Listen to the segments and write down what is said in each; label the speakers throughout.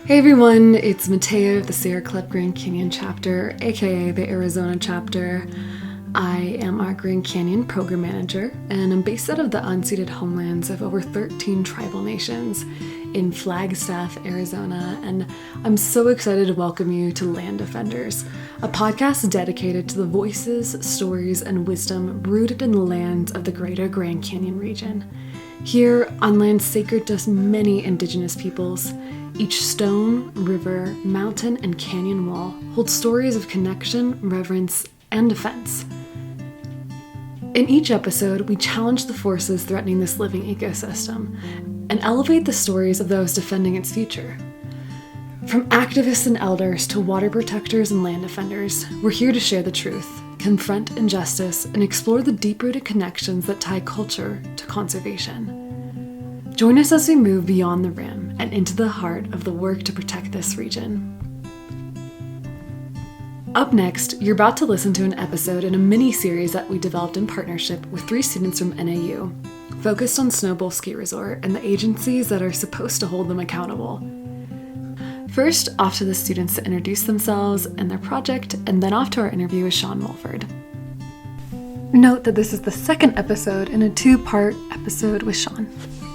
Speaker 1: Hey everyone, it's Mattea of the Sierra Club Grand Canyon chapter, aka the Arizona chapter. I am our Grand Canyon program manager, and I'm based out of the unceded homelands of over 13 tribal nations in Flagstaff, Arizona, and I'm so excited to welcome you to Land Defenders, a podcast dedicated to the voices, stories, and wisdom rooted in the lands of the greater Grand Canyon region. Here, on land sacred to many indigenous peoples, each stone, river, mountain, and canyon wall holds stories of connection, reverence, and defense. In each episode, we challenge the forces threatening this living ecosystem and elevate the stories of those defending its future. From activists and elders to water protectors and land defenders, we're here to share the truth, confront injustice, and explore the deep-rooted connections that tie culture to conservation. Join us as we move beyond the rim and into the heart of the work to protect this region. Up next, you're about to listen to an episode in a mini-series that we developed in partnership with 3 students from NAU, focused on Snowbowl Ski Resort and the agencies that are supposed to hold them accountable. First, off to the students to introduce themselves and their project, and then off to our interview with Shawn Mulford. Note that this is the second episode in a 2-part episode with Shawn.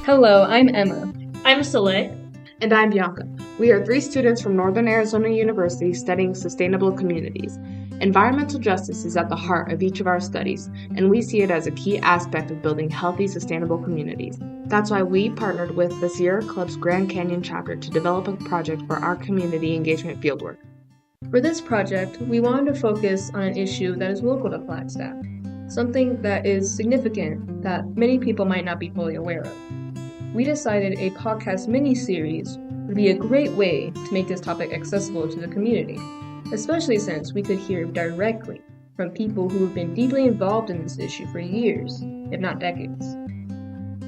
Speaker 2: Hello, I'm Emma.
Speaker 3: I'm Soleil.
Speaker 4: And I'm Bianca. We are 3 students from Northern Arizona University studying sustainable communities. Environmental justice is at the heart of each of our studies, and we see it as a key aspect of building healthy, sustainable communities. That's why we partnered with the Sierra Club's Grand Canyon chapter to develop a project for our community engagement fieldwork.
Speaker 2: For this project, we wanted to focus on an issue that is local to Flagstaff, something that is significant that many people might not be fully aware of. We decided a podcast mini-series would be a great way to make this topic accessible to the community, especially since we could hear directly from people who have been deeply involved in this issue for years, if not decades.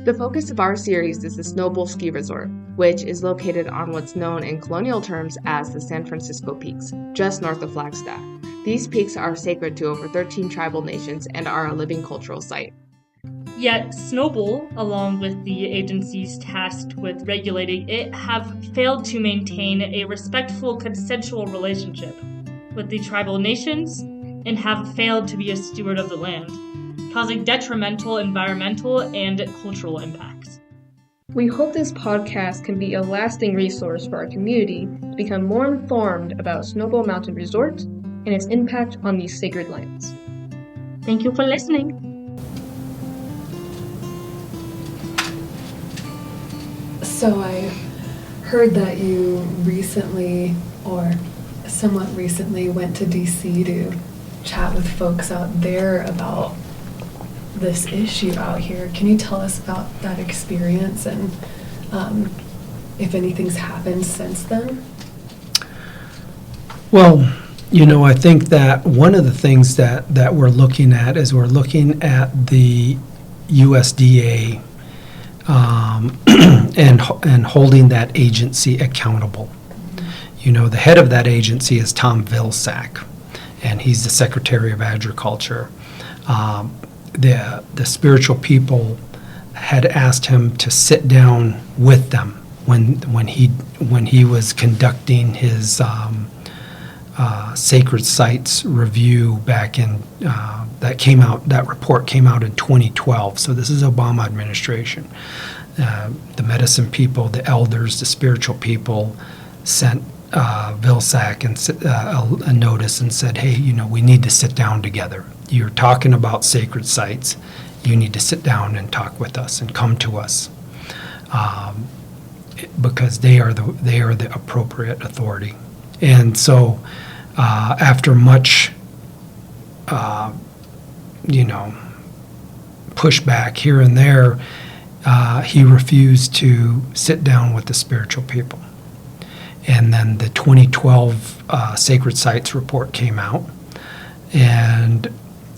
Speaker 4: The focus of our series is the Snowbowl Ski Resort, which is located on what's known in colonial terms as the San Francisco Peaks, just north of Flagstaff. These peaks are sacred to over 13 tribal nations and are a living cultural site.
Speaker 3: Yet Snowbowl, along with the agencies tasked with regulating it, have failed to maintain a respectful, consensual relationship with the tribal nations and have failed to be a steward of the land, causing detrimental environmental and cultural impacts.
Speaker 2: We hope this podcast can be a lasting resource for our community to become more informed about Snowbowl Mountain Resort and its impact on these sacred lands.
Speaker 3: Thank you for listening.
Speaker 1: So I heard that you recently, or somewhat recently, went to DC to chat with folks out there about this issue out here. Can you tell us about that experience and if anything's happened since then?
Speaker 5: Well, I think that one of the things that we're looking at is we're looking at the USDA and holding that agency accountable. The head of that agency is Tom Vilsack, and he's the Secretary of Agriculture. The spiritual people had asked him to sit down with them when he was conducting his sacred sites review back in that report came out in 2012. So this is Obama administration. The medicine people, the elders, the spiritual people sent Vilsack and a notice and said, hey, we need to sit down together. You're talking about sacred sites. You need to sit down and talk with us and come to us, because they are the appropriate authority. And so after much pushback here and there, he refused to sit down with the spiritual people. And then the 2012 Sacred Sites report came out. And,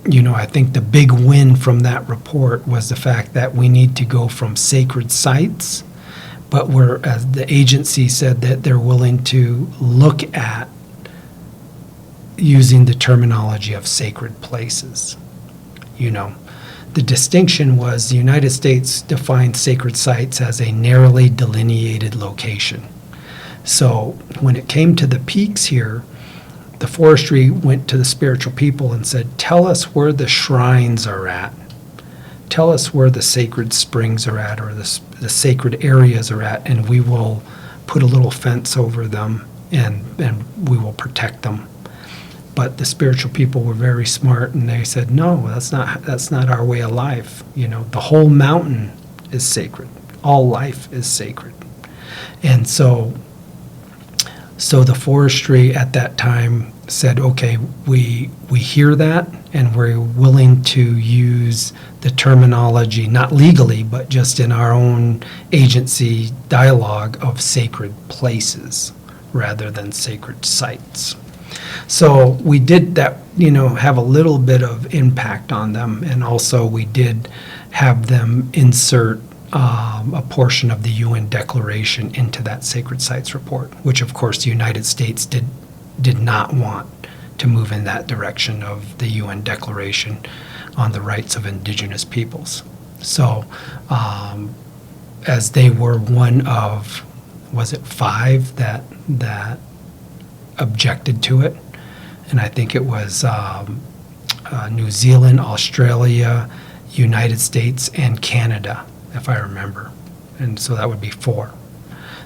Speaker 5: I think the big win from that report was the fact that we need to go from sacred sites, but as the agency said, that they're willing to look at using the terminology of sacred places. The distinction was the United States defined sacred sites as a narrowly delineated location. So when it came to the peaks here, the forestry went to the spiritual people and said, tell us where the shrines are at. Tell us where the sacred springs are at, or the sacred areas are at, and we will put a little fence over them, and we will protect them. But the spiritual people were very smart, and they said, no, that's not our way of life. You know, the whole mountain is sacred. All life is sacred. And so the forestry at that time said, okay, we hear that, and we're willing to use the terminology, not legally, but just in our own agency dialogue, of sacred places rather than sacred sites. So we did that, have a little bit of impact on them, and also we did have them insert a portion of the UN Declaration into that Sacred Sites report, which of course the United States did not want to move in that direction of the UN Declaration on the rights of indigenous peoples. So as they were one of, was it 5 that objected to it? And I think it was New Zealand, Australia, United States, and Canada, if I remember. And so that would be 4.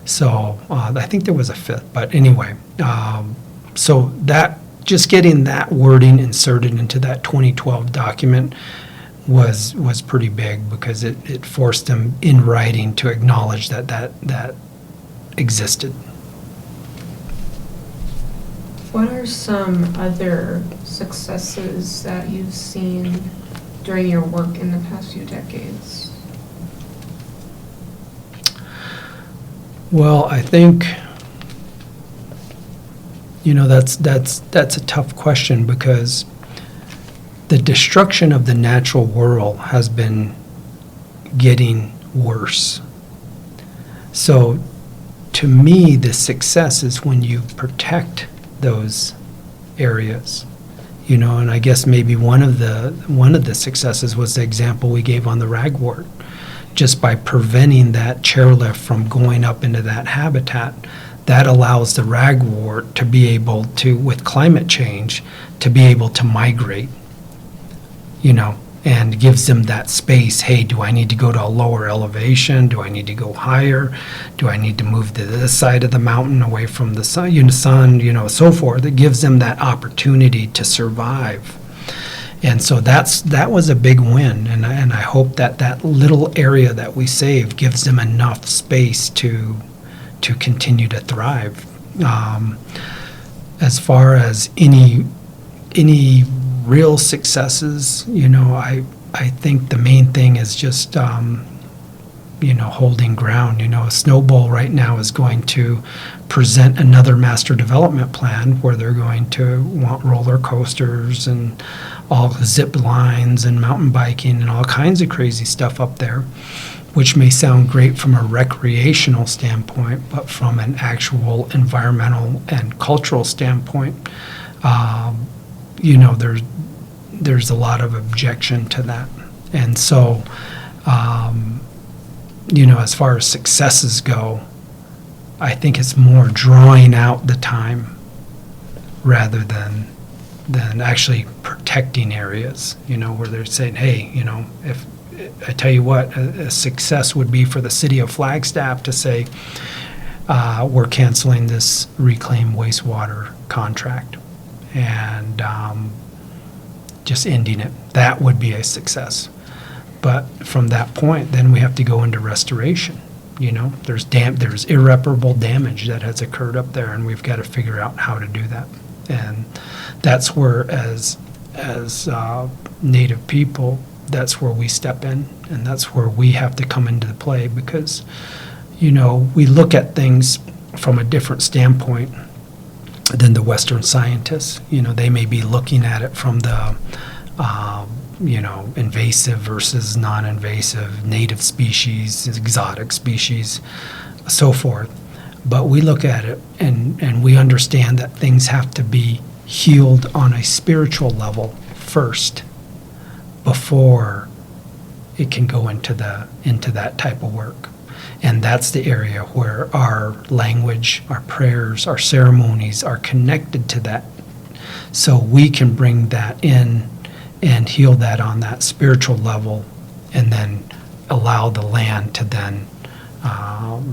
Speaker 5: So I think there was a 5th, but anyway, so that, just getting that wording inserted into that 2012 document was pretty big, because it forced them in writing to acknowledge that existed.
Speaker 4: What are some other successes that you've seen during your work in the past few decades?
Speaker 5: Well, I think, that's a tough question, because the destruction of the natural world has been getting worse. So to me, the success is when you protect those areas, and I guess maybe one of the successes was the example we gave on the ragwort. Just by preventing that chairlift from going up into that habitat, that allows the ragwort to be able to, with climate change, to be able to migrate, and gives them that space. Hey, do I need to go to a lower elevation? Do I need to go higher? Do I need to move to this side of the mountain away from the sun, so forth? It gives them that opportunity to survive. And so that was a big win, and I hope that little area that we saved gives them enough space to continue to thrive. As far as any real successes, I think the main thing is just holding ground. Snowbowl right now is going to present another master development plan where they're going to want roller coasters and all zip lines and mountain biking and all kinds of crazy stuff up there, which may sound great from a recreational standpoint, but from an actual environmental and cultural standpoint, there's a lot of objection to that. And so, as far as successes go, I think it's more drawing out the time rather than actually protecting areas, where they're saying, hey, if I tell you what, a success would be for the city of Flagstaff to say, we're canceling this reclaimed wastewater contract and just ending it. That would be a success. But from that point, then we have to go into restoration. There's irreparable damage that has occurred up there, and we've got to figure out how to do that. And that's where, as Native people, that's where we step in, and that's where we have to come into the play, because, we look at things from a different standpoint than the Western scientists. They may be looking at it from the, invasive versus non-invasive, native species, exotic species, so forth. But we look at it and we understand that things have to be healed on a spiritual level first before it can go into that type of work. And that's the area where our language, our prayers, our ceremonies are connected to that. So we can bring that in and heal that on that spiritual level, and then allow the land to then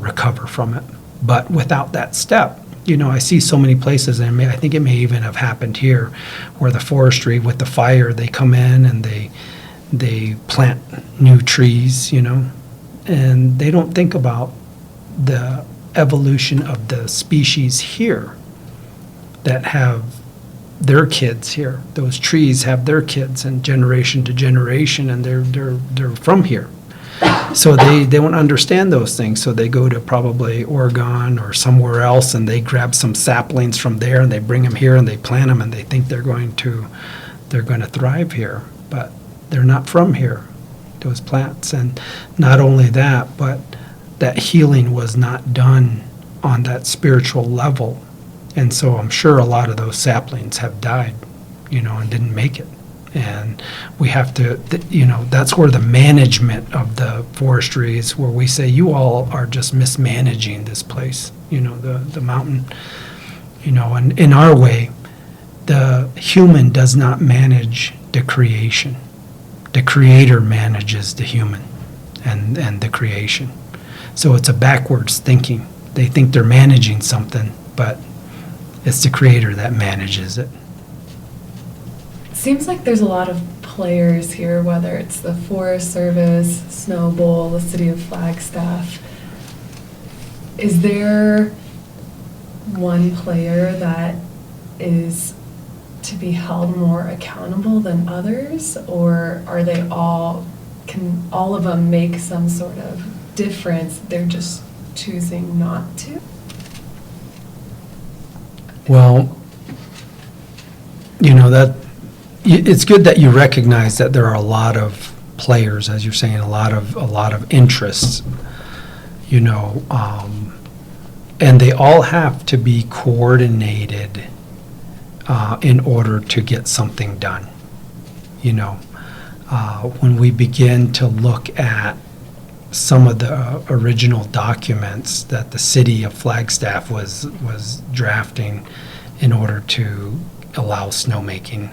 Speaker 5: recover from it. But without that step, I see so many places, and I think it may even have happened here, where the forestry with the fire, they come in and they plant new trees, and they don't think about the evolution of the species here that have their kids here. Those trees have their kids, and generation to generation, and they're from here. So they don't understand those things. So they go to probably Oregon or somewhere else, and they grab some saplings from there, and they bring them here, and they plant them, and they think they're going to thrive here, but they're not from here, those plants. And not only that, but that healing was not done on that spiritual level. And so I'm sure a lot of those saplings have died, and didn't make it. And we have to, that's where the management of the forestry is, where we say, you all are just mismanaging this place, the mountain, and in our way, the human does not manage the creation. The creator manages the human and the creation. So it's a backwards thinking. They think they're managing something, but it's the creator that manages it.
Speaker 1: Seems like there's a lot of players here, whether it's the Forest Service, Snowbowl, the City of Flagstaff. Is there one player that is to be held more accountable than others, or are they can all of them make some sort of difference? They're just choosing not to?
Speaker 5: Well, it's good that you recognize that there are a lot of players, as you're saying, a lot of interests, and they all have to be coordinated in order to get something done. When we begin to look at some of the original documents that the city of Flagstaff was drafting in order to allow snowmaking,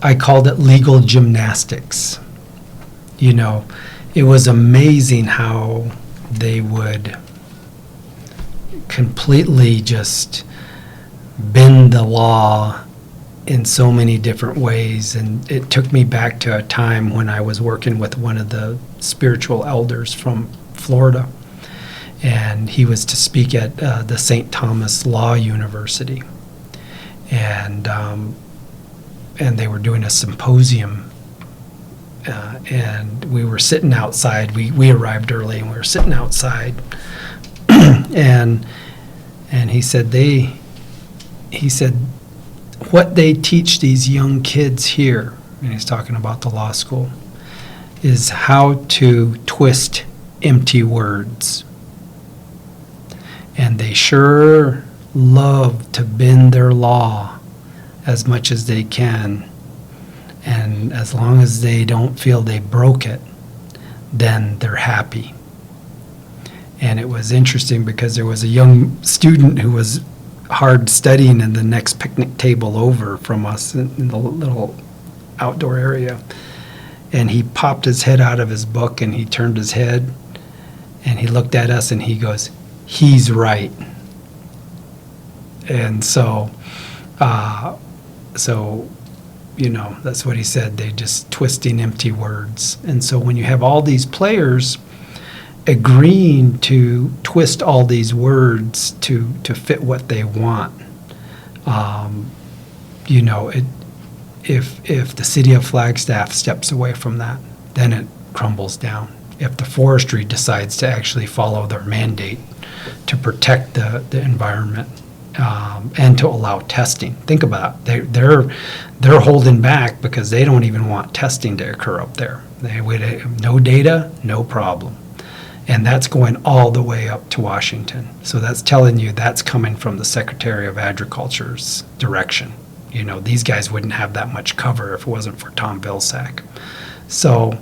Speaker 5: I called it legal gymnastics. It was amazing how they would completely just bend the law in so many different ways. And it took me back to a time when I was working with one of the spiritual elders from Florida, and he was to speak at the St. Thomas Law University, and they were doing a symposium, and we were sitting outside. We arrived early, and we were sitting outside, and he said what they teach these young kids here, and he's talking about the law school, is how to twist empty words. And they sure love to bend their law as much as they can. And as long as they don't feel they broke it, then they're happy. And it was interesting because there was a young student who was hard studying in the next picnic table over from us in the little outdoor area. And he popped his head out of his book, and he turned his head, and he looked at us, and he goes, "He's right." And so that's what he said. They just twisting empty words. And so when you have all these players agreeing to twist all these words to fit what they want, if the city of Flagstaff steps away from that, then it crumbles down. If the forestry decides to actually follow their mandate to protect the environment, and to allow testing. Think about it. They're holding back because they don't even want testing to occur up there. No data, no problem. And that's going all the way up to Washington. So that's telling you that's coming from the Secretary of Agriculture's direction. These guys wouldn't have that much cover if it wasn't for Tom Vilsack. So,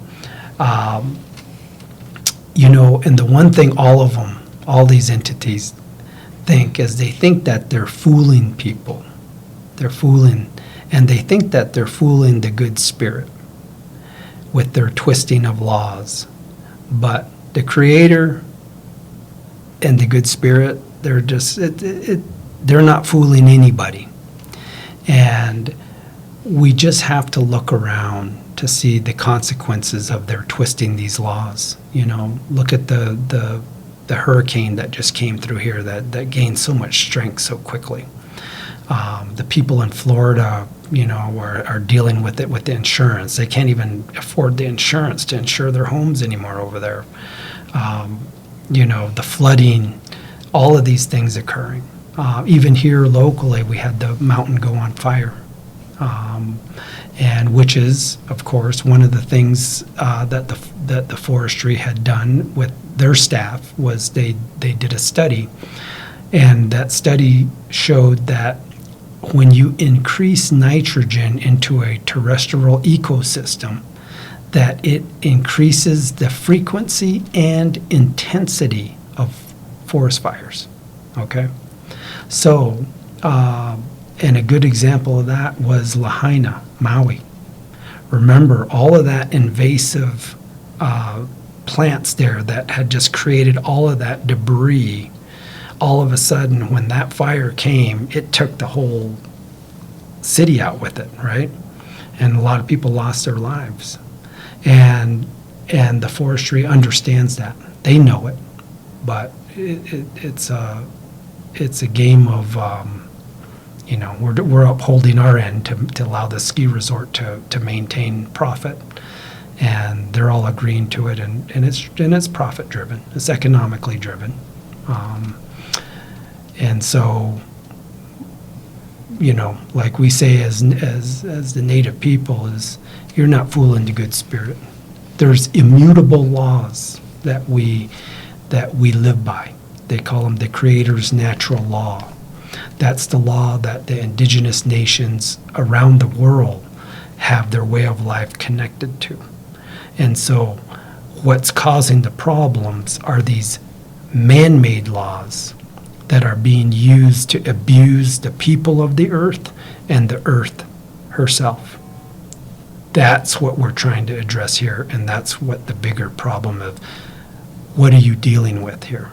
Speaker 5: and the one thing all these entities think is they think that they're fooling people. And they think that they're fooling the good spirit with their twisting of laws. But the Creator and the good spirit, they're just, they're not fooling anybody. And we just have to look around to see the consequences of their twisting these laws. Look at the hurricane that just came through here that gained so much strength so quickly. The people in Florida, are dealing with it with the insurance. They can't even afford the insurance to insure their homes anymore over there. The flooding, all of these things occurring. Even here locally, we had the mountain go on fire. And which is, of course, one of the things that the forestry had done with their staff was they did a study, and that study showed that when you increase nitrogen into a terrestrial ecosystem, that it increases the frequency and intensity of forest fires. Okay? So, and a good example of that was Lahaina, Maui. Remember, all of that invasive plants there that had just created all of that debris, all of a sudden, when that fire came, it took the whole city out with it, right? And a lot of people lost their lives. And the forestry understands that. They know it. But it's a game of, we're upholding our end to allow the ski resort to maintain profit. And they're all agreeing to it, and it's profit driven. It's economically driven. And so, like we say as the native people, is you're not fooling the good spirit. There's immutable laws that we live by. They call them the Creator's natural law. That's the law that the indigenous nations around the world have their way of life connected to. And so what's causing the problems are these man-made laws that are being used to abuse the people of the earth and the earth herself. That's what we're trying to address here, and that's what the bigger problem of what are you dealing with here?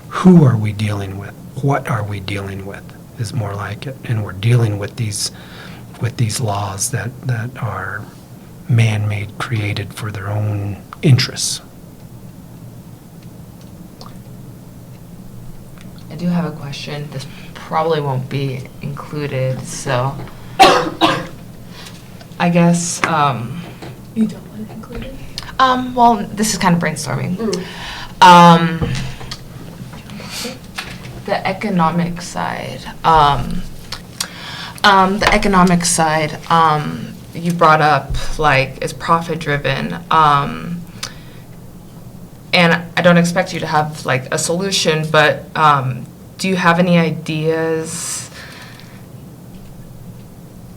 Speaker 5: Who are we dealing with? What are we dealing with is more like it. And we're dealing with these laws that are man-made, created for their own interests.
Speaker 4: I do have a question. This probably won't be included, so I guess.
Speaker 1: You don't want to include it?
Speaker 4: Well, this is kind of brainstorming. The economic side. You brought up like is profit driven. And I don't expect you to have like a solution, but do you have any ideas?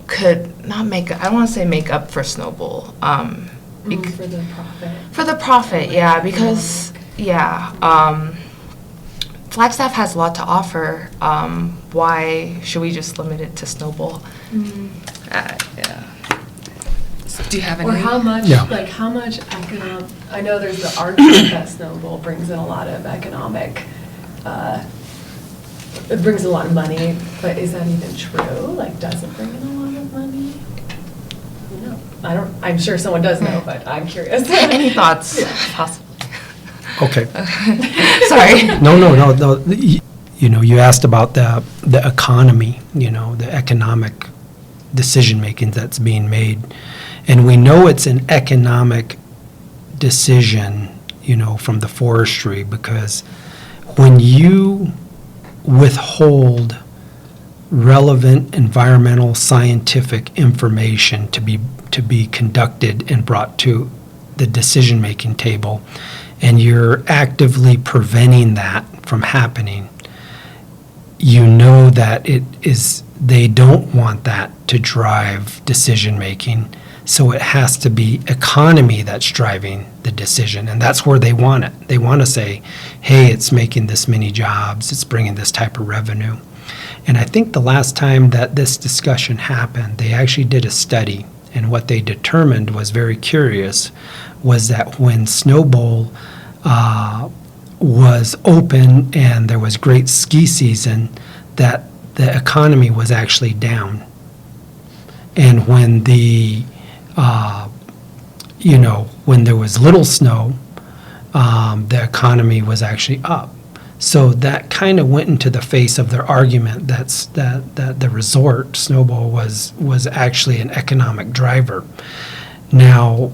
Speaker 4: Could not make, I don't want to say make up for Snowbowl.
Speaker 1: For the profit.
Speaker 4: For the profit, yeah, because, Flagstaff has a lot to offer. Why should we just limit it to Snowbowl? Yeah. Do you have any?
Speaker 1: Or how much, how much economic, I know there's the argument that Snowbowl brings in a lot of economic, it brings a lot of money, but is that even true? Like, does it bring in a lot of money? No. I'm sure someone does know, but I'm curious.
Speaker 4: Any thoughts? Yeah. Possibly.
Speaker 5: Okay.
Speaker 4: Sorry.
Speaker 5: No. You asked about the economy, the economic decision-making that's being made. And we know it's an economic decision, from the forestry, because when you withhold relevant environmental scientific information to be conducted and brought to the decision-making table, and you're actively preventing that from happening, that they don't want that to drive decision-making. So it has to be economy that's driving the decision, and that's where they want it. They want to say, hey, it's making this many jobs, it's bringing this type of revenue. And I think the last time that this discussion happened, they actually did a study, and what they determined was very curious, was that when Snowbowl was open and there was great ski season, that the economy was actually down. And when when there was little snow, the economy was actually up. So that kind of went into the face of their argument that the resort, Snowbowl, was actually an economic driver. Now,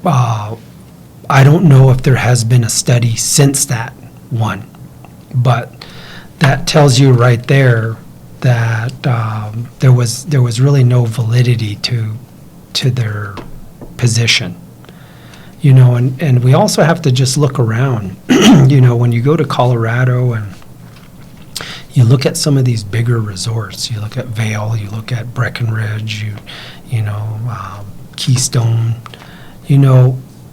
Speaker 5: I don't know if there has been a study since that one, but that tells you right there that there was really no validity to their position. And we also have to just look around. When you go to Colorado and you look at some of these bigger resorts, you look at Vail, you look at Breckenridge, Keystone,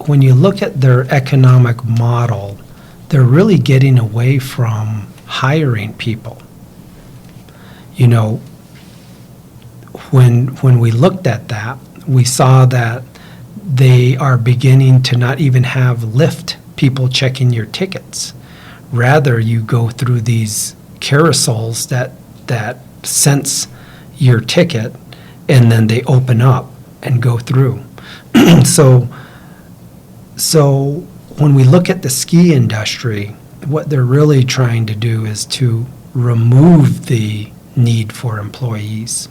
Speaker 5: when you look at their economic model, they're really getting away from hiring people. When we looked at that, we saw that they are beginning to not even have lift people checking your tickets. Rather, you go through these carousels that sense your ticket, and then they open up and go through. So when we look at the ski industry, what they're really trying to do is to remove the need for employees.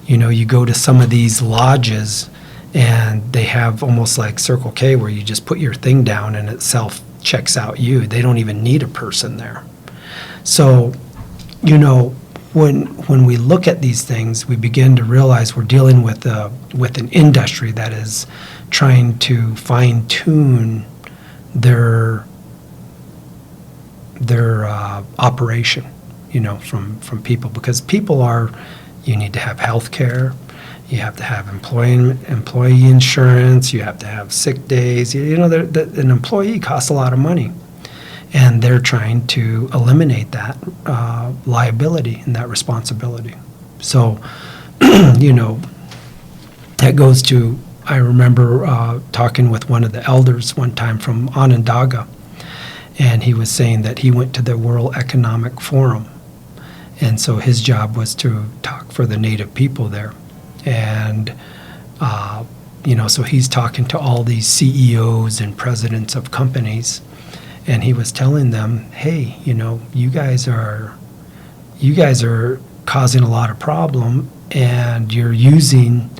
Speaker 5: You go to some of these lodges and they have almost like Circle K where you just put your thing down and it self-checks out you. They don't even need a person there. So, when we look at these things, we begin to realize we're dealing with an industry that is trying to fine-tune their operation, from people, because people you need to have health care, you have to have employee insurance, you have to have sick days. An employee costs a lot of money, and they're trying to eliminate that liability and that responsibility. So, that goes to, I remember talking with one of the elders one time from Onondaga, and he was saying that he went to the World Economic Forum, and so his job was to talk for the native people there. And, so he's talking to all these CEOs and presidents of companies, and he was telling them, hey, you guys are causing a lot of problem, and you're using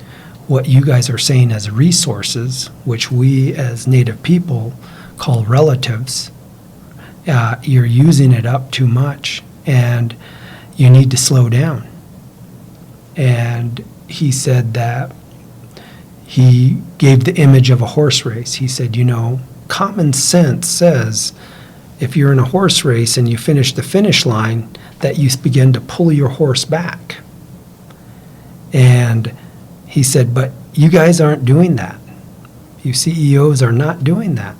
Speaker 5: what you guys are saying as resources, which we as native people call relatives. You're using it up too much, and you need to slow down. And he said that he gave the image of a horse race. He said, common sense says if you're in a horse race and you finish the finish line, that you begin to pull your horse back. And he said, but you guys aren't doing that. You CEOs are not doing that.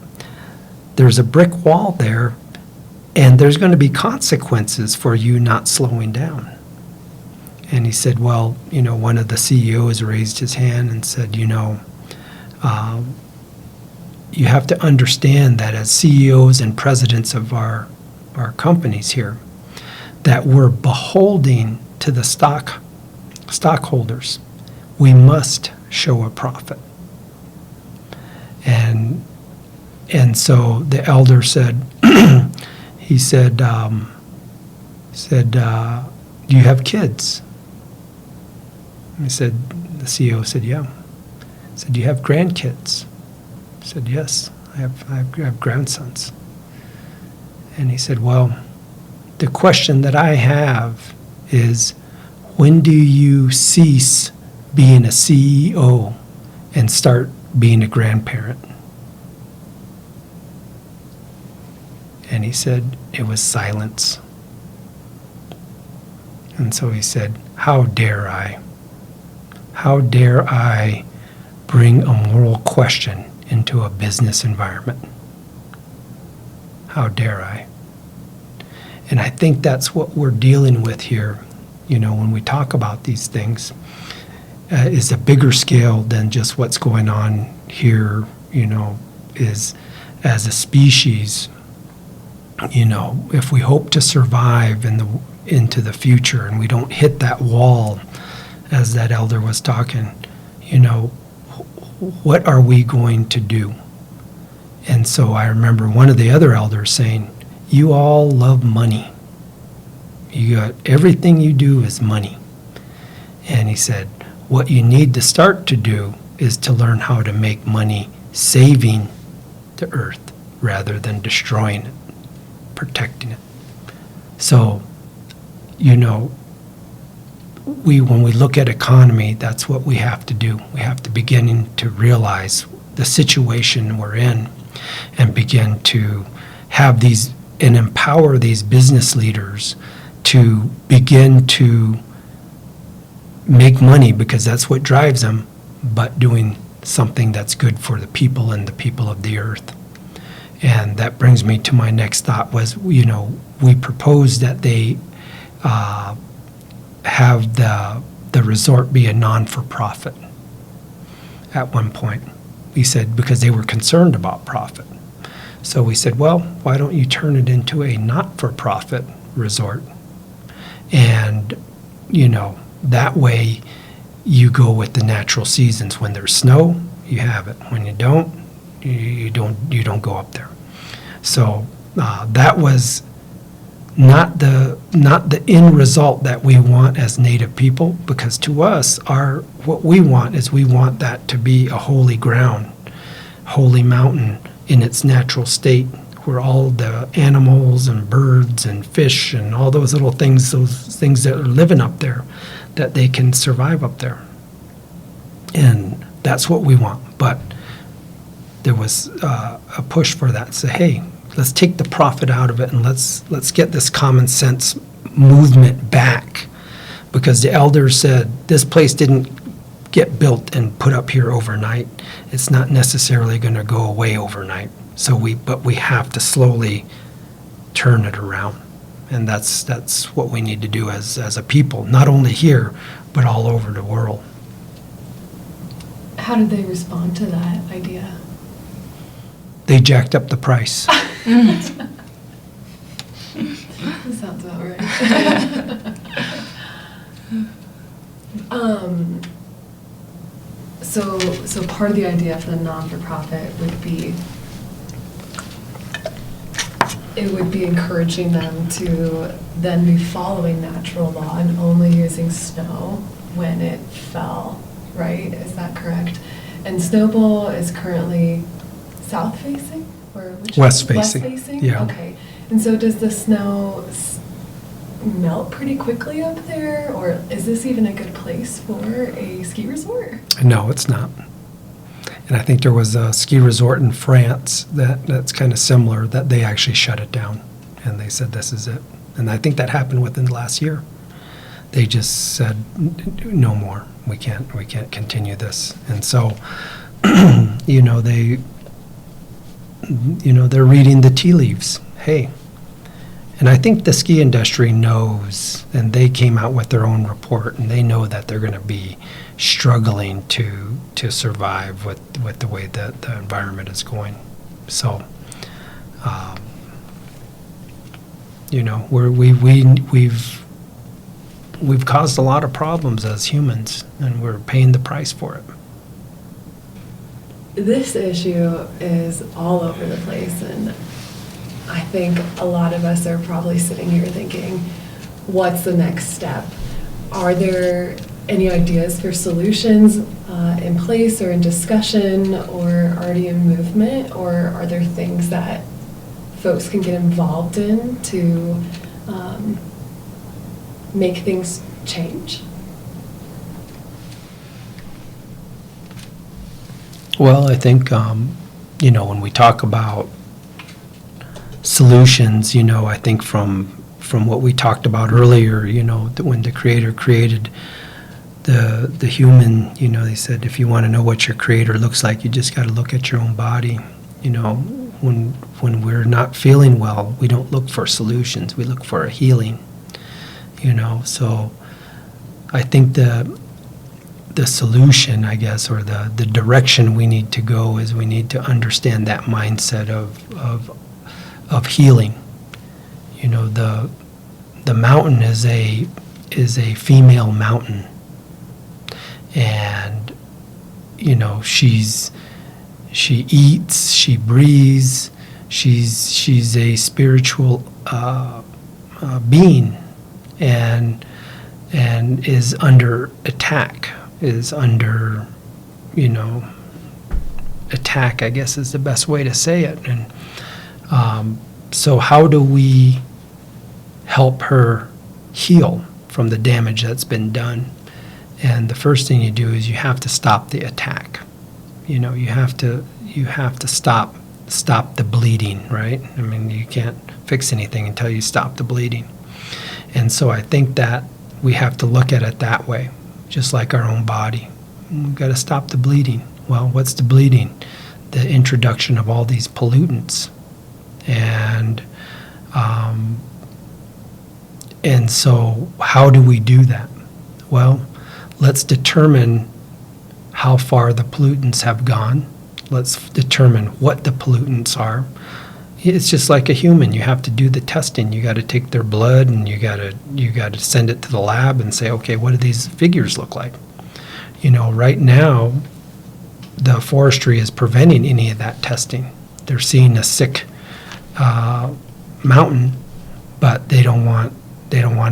Speaker 5: There's a brick wall there, and there's going to be consequences for you not slowing down. And he said, well, one of the CEOs raised his hand and said, you have to understand that as CEOs and presidents of our companies here, that we're beholden to the stockholders. We must show a profit. And so the elder said, he said, do you have kids? I said, the CEO said, yeah. I said, do you have grandkids? I said, yes, I have grandsons. And he said, well, the question that I have is, when do you cease being a CEO and start being a grandparent? And he said, it was silence. And so he said, how dare I How dare I bring a moral question into a business environment? How dare I? And I think that's what we're dealing with here, when we talk about these things, is a bigger scale than just what's going on here, is as a species, if we hope to survive into the future and we don't hit that wall, as that elder was talking, what are we going to do? And so I remember one of the other elders saying, you all love money. You got everything you do is money. And he said, what you need to start to do is to learn how to make money saving the earth rather than destroying it, protecting it. So, when we look at economy, that's what we have to do. We have to begin to realize the situation we're in and begin to have these and empower these business leaders to begin to make money, because that's what drives them, but doing something that's good for the people and the people of the earth. And that brings me to my next thought was, we proposed that they have the resort be a non-for-profit at one point. He said, because they were concerned about profit. So we said, well, why don't you turn it into a not-for-profit resort? And, that way you go with the natural seasons. When there's snow, you have it. When you don't, you don't go up there. So that was not the end result that we want as Native people, because to us, what we want is we want that to be a holy ground, holy mountain in its natural state, where all the animals and birds and fish and all those little things, those things that are living up there, that they can survive up there. And that's what we want. But there was a push for that. Say, hey, let's take the profit out of it and let's get this common sense movement back. Because the elders said this place didn't get built and put up here overnight. It's not necessarily going to go away overnight. But we have to slowly turn it around. And that's what we need to do as a people, not only here, but all over the world.
Speaker 1: How did they respond to that idea?
Speaker 5: They jacked up the price.
Speaker 1: That sounds about right. So part of the idea for the non-for-profit would be, it would be encouraging them to then be following natural law and only using snow when it fell, right? Is that correct? And Snowbowl is currently south-facing? Or which?
Speaker 5: West-facing.
Speaker 1: West-facing?
Speaker 5: Yeah.
Speaker 1: Okay. And so does the snow melt pretty quickly up there? Or is this even a good place for a ski resort?
Speaker 5: No, it's not. And I think there was a ski resort in France that's kind of similar, that they actually shut it down. And they said, this is it. And I think that happened within the last year. They just said, no more. We can't continue this. And so, they're reading the tea leaves. Hey. And I think the ski industry knows, and they came out with their own report, and they know that they're going to be struggling to survive with the way that the environment is going. So, we've caused a lot of problems as humans, and we're paying the price for it.
Speaker 1: This issue is all over the place, and I think a lot of us are probably sitting here thinking, what's the next step? Are there any ideas for solutions in place or in discussion or already in movement? Or are there things that folks can get involved in to make things change?
Speaker 5: Well, I think, when we talk about solutions, I think from what we talked about earlier, that when the Creator created the human, they said, if you want to know what your creator looks like, you just got to look at your own body. When we're not feeling well, we don't look for solutions. We look for a healing. So I think the solution, I guess, or the direction we need to go is we need to understand that mindset of healing. The mountain is a female mountain, and she eats, she breathes, she's a spiritual being, and is under attack, attack, I guess is the best way to say it. And so how do we help her heal from the damage that's been done? And the first thing you do is you have to stop the attack. You have to stop the bleeding, right? I mean, you can't fix anything until you stop the bleeding. And so I think that we have to look at it that way, just like our own body. We've got to stop the bleeding. Well, what's the bleeding? The introduction of all these pollutants. And so how do we do that? Well, let's determine how far the pollutants have gone. Let's determine what the pollutants are. It's just like a human. You have to do the testing. You got to take their blood and you got to send it to the lab and say, okay, what do these figures look like? Right now, the forestry is preventing any of that testing. They're seeing a sick mountain, but they don't want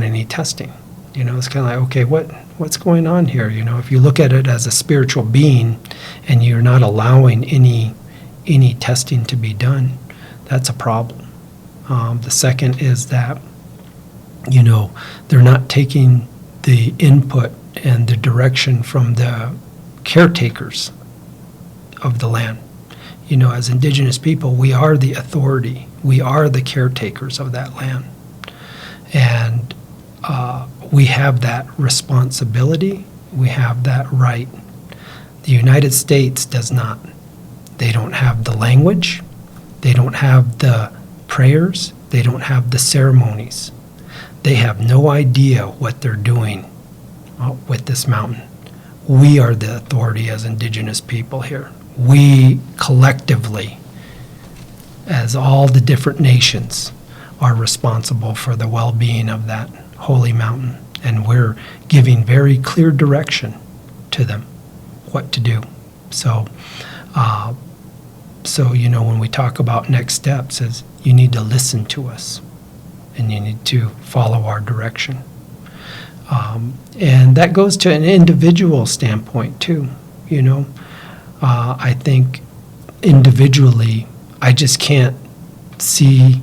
Speaker 5: any testing. It's kind of like, okay, what's going on here? If you look at it as a spiritual being and you're not allowing any testing to be done, that's a problem. The second is that, they're not taking the input and the direction from the caretakers of the land. As indigenous people, we are the authority. We are the caretakers of that land. And we have that responsibility. We have that right. The United States does not. They don't have the language. They don't have the prayers. They don't have the ceremonies. They have no idea what they're doing with this mountain. We are the authority as indigenous people here. We collectively, as all the different nations, are responsible for the well-being of that holy mountain. And we're giving very clear direction to them what to do. So when we talk about next steps, is you need to listen to us and you need to follow our direction. And that goes to an individual standpoint too. I think individually, I just can't see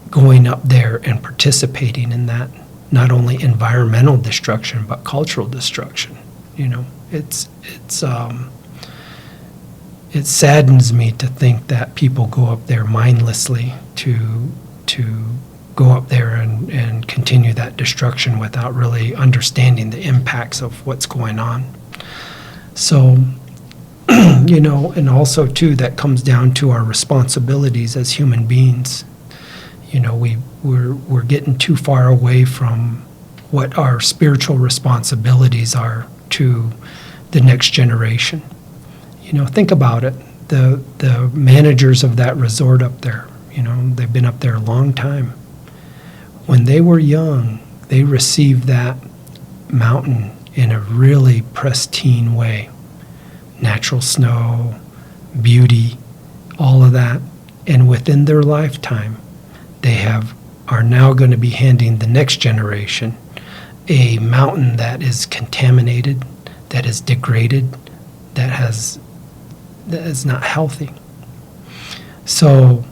Speaker 5: going up there and participating in that, not only environmental destruction, but cultural destruction. It saddens me to think that people go up there mindlessly to go up there and continue that destruction without really understanding the impacts of what's going on. So, and also too, that comes down to our responsibilities as human beings. We're getting too far away from what our spiritual responsibilities are to the next generation. Think about it. The managers of that resort up there, they've been up there a long time. When they were young, they received that mountain in a really pristine way. Natural snow, beauty, all of that. And within their lifetime, they are now going to be handing the next generation a mountain that is contaminated, that is degraded, that is not healthy. So,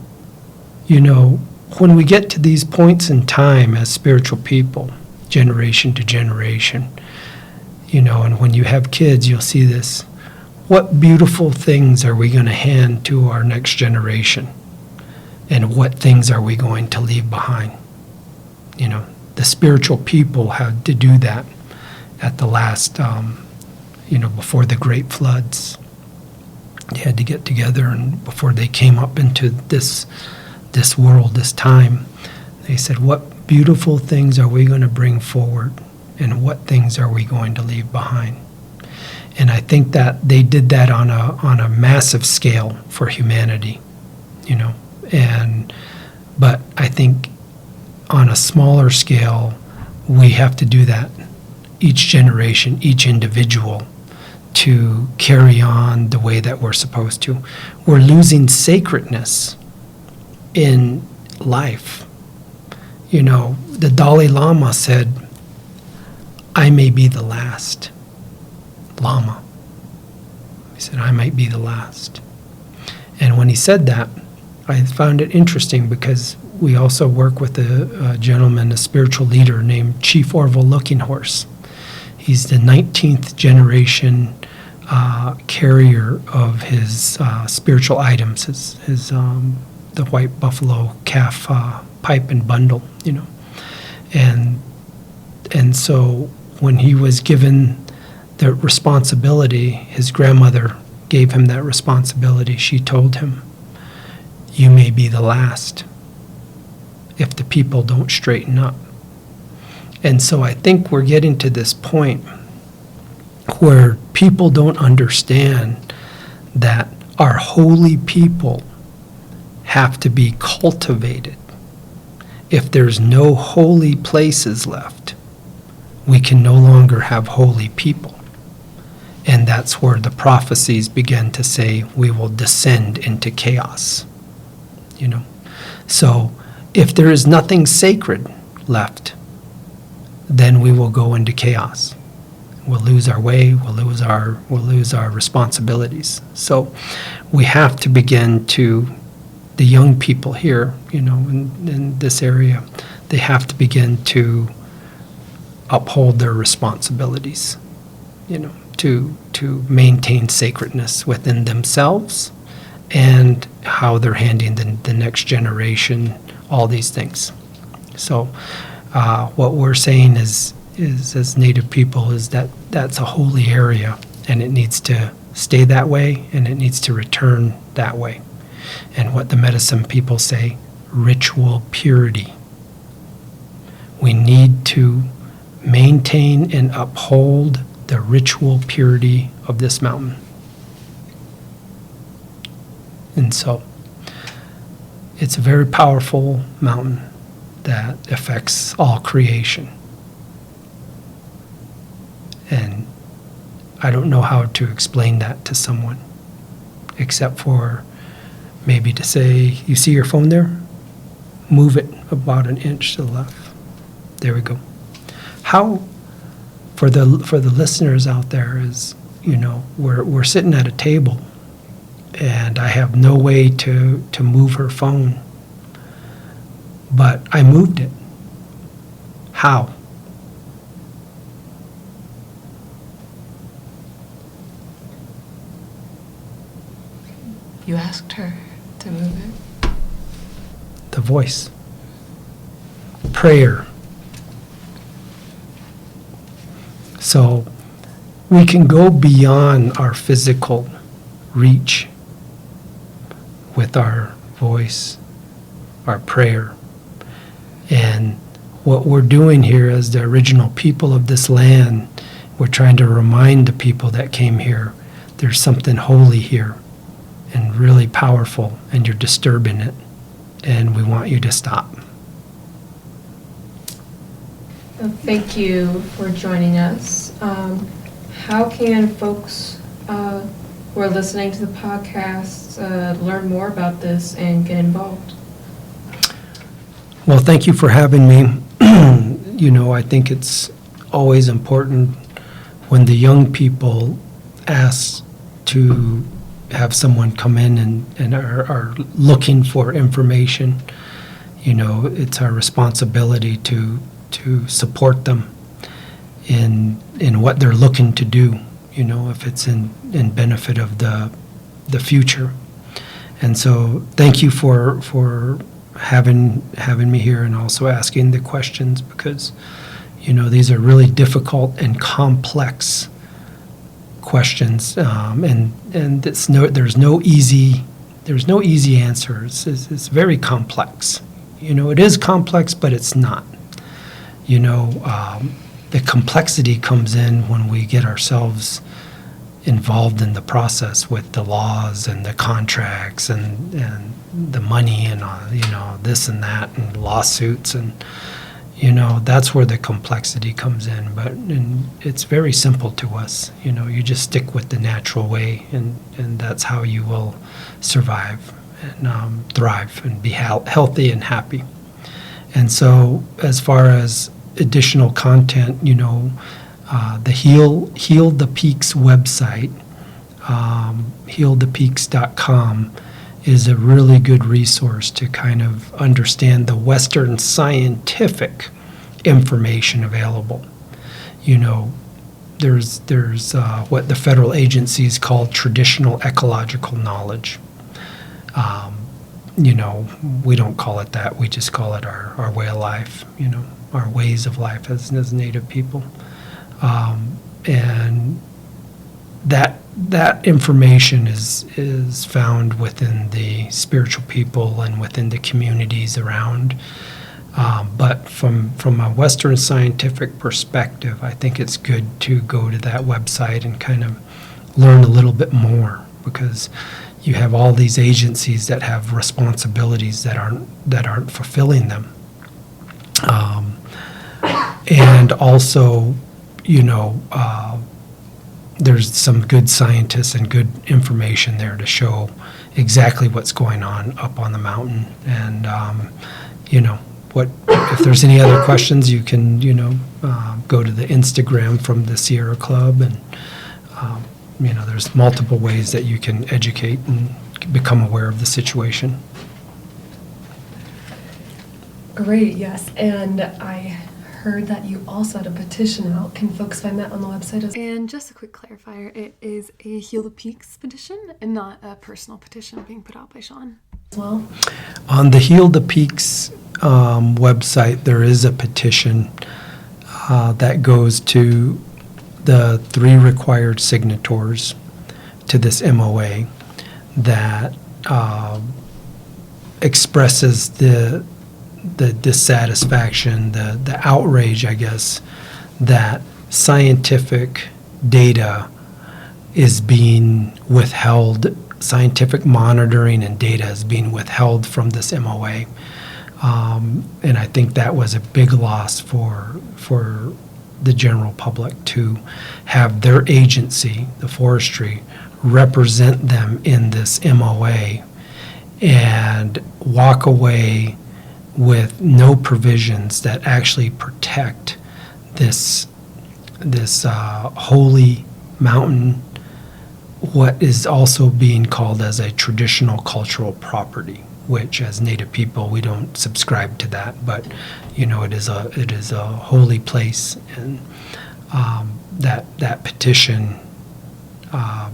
Speaker 5: when we get to these points in time as spiritual people, generation to generation, and when you have kids, you'll see this. What beautiful things are we going to hand to our next generation? And what things are we going to leave behind? The spiritual people have to do that at the last, before the great floods. They had to get together, and before they came up into this world, this time, they said, what beautiful things are we going to bring forward, and what things are we going to leave behind? And I think that they did that on a massive scale for humanity, but I think on a smaller scale, we have to do that, each generation, each individual, to carry on the way that we're supposed to. We're losing sacredness in life. The Dalai Lama said, I may be the last Lama. He said, I might be the last. And when he said that, I found it interesting because we also work with a gentleman, a spiritual leader named Chief Orville Looking Horse. He's the 19th generation carrier of his spiritual items, his the white buffalo calf pipe and bundle, and so when he was given the responsibility, his grandmother gave him that responsibility. She told him, you may be the last if the people don't straighten up. And so I think we're getting to this point where people don't understand that our holy people have to be cultivated. If there's no holy places left, we can no longer have holy people. And that's where the prophecies begin to say we will descend into chaos. So if there is nothing sacred left, then we will go into chaos. We'll lose our way, we'll lose our responsibilities. So we have to begin to, the young people here, in this area, they have to begin to uphold their responsibilities, to maintain sacredness within themselves and how they're handling the next generation, all these things. So what we're saying is as Native people is that that's a holy area, and it needs to stay that way, and it needs to return that way. And what the medicine people say, ritual purity. We need to maintain and uphold the ritual purity of this mountain. And so it's a very powerful mountain that affects all creation. And I don't know how to explain that to someone, except for maybe to say, you see your phone there? Move it about an inch to the left. There we go. How, for the listeners out there, is, we're sitting at a table, and I have no way to move her phone, but I moved it. How?
Speaker 6: You asked her to move it?
Speaker 5: The voice. Prayer. So we can go beyond our physical reach with our voice, our prayer. And what we're doing here as the original people of this land, we're trying to remind the people that came here, there's something holy here and really powerful, and you're disturbing it, and we want you to stop.
Speaker 2: Thank you for joining us. How can folks who are listening to the podcast learn more about this and get involved?
Speaker 5: Well, thank you for having me. I think it's always important when the young people ask to have someone come in and are looking for information. It's our responsibility to support them in what they're looking to do, if it's in benefit of the future. And so thank you for having me here and also asking the questions, because These are really difficult and complex questions, and there's no easy answers. It's very complex. It is complex, but it's not. The complexity comes in when we get ourselves involved in the process with the laws and the contracts and the money and this and that and lawsuits, and that's where the complexity comes in. But it's very simple to us. You just stick with the natural way, and that's how you will survive and thrive and be healthy and happy. And so as far as additional content, the Heal the Peaks website, healthepeaks.com, is a really good resource to kind of understand the Western scientific information available. There's what the federal agencies call traditional ecological knowledge. We don't call it that. We just call it our way of life, our ways of life as Native people. And that information is found within the spiritual people and within the communities around. But from a Western scientific perspective, I think it's good to go to that website and kind of learn a little bit more, because you have all these agencies that have responsibilities that aren't fulfilling them. And also, there's some good scientists and good information there to show exactly what's going on up on the mountain. And, if there's any other questions, you can, go to the Instagram from the Sierra Club, and, there's multiple ways that you can educate and become aware of the situation.
Speaker 1: Great, yes. And I heard that you also had a petition out. Can folks find that on the website? And just a quick clarifier, it is a Heal the Peaks petition and not a personal petition being put out by Shawn as well.
Speaker 5: On the Heal the Peaks website, there is a petition that goes to the 3 required signatories to this MOA that expresses the dissatisfaction, the outrage, I guess, that scientific data is being withheld, scientific monitoring and data is being withheld from this MOA. And I think that was a big loss for the general public to have their agency, the forestry, represent them in this MOA and walk away with no provisions that actually protect this holy mountain, what is also being called as a traditional cultural property, which as Native people we don't subscribe to that, but it is a holy place. And that petition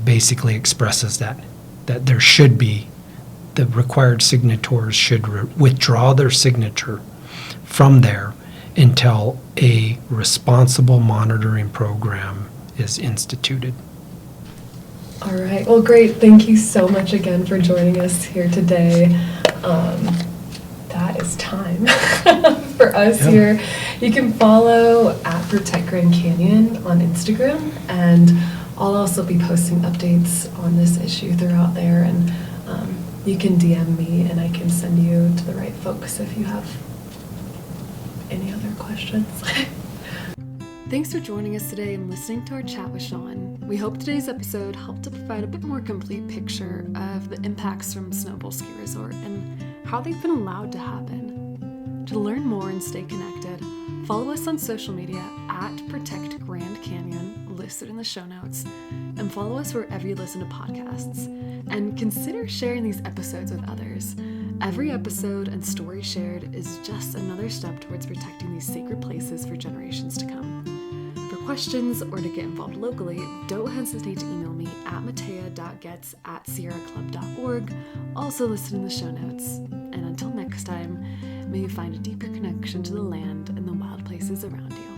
Speaker 5: basically expresses that there should be, the required signatories should withdraw their signature from there until a responsible monitoring program is instituted.
Speaker 1: All right. Well, great. Thank you so much again for joining us here today. That is time for us here. You can follow at Protect Grand Canyon on Instagram, and I'll also be posting updates on this issue throughout there, and you can DM me and I can send you to the right folks if you have any other questions. Thanks for joining us today and listening to our chat with Shawn. We hope today's episode helped to provide a bit more complete picture of the impacts from Snowbowl Ski Resort and how they've been allowed to happen. To learn more and stay connected, follow us on social media at Protect Grand Canyon, listed in the show notes, and follow us wherever you listen to podcasts. And consider sharing these episodes with others. Every episode and story shared is just another step towards protecting these sacred places for generations to come. For questions or to get involved locally, don't hesitate to email me at mattea.goetz@sierraclub.org, also listed in the show notes. And until next time, may you find a deeper connection to the land and the wild places around you.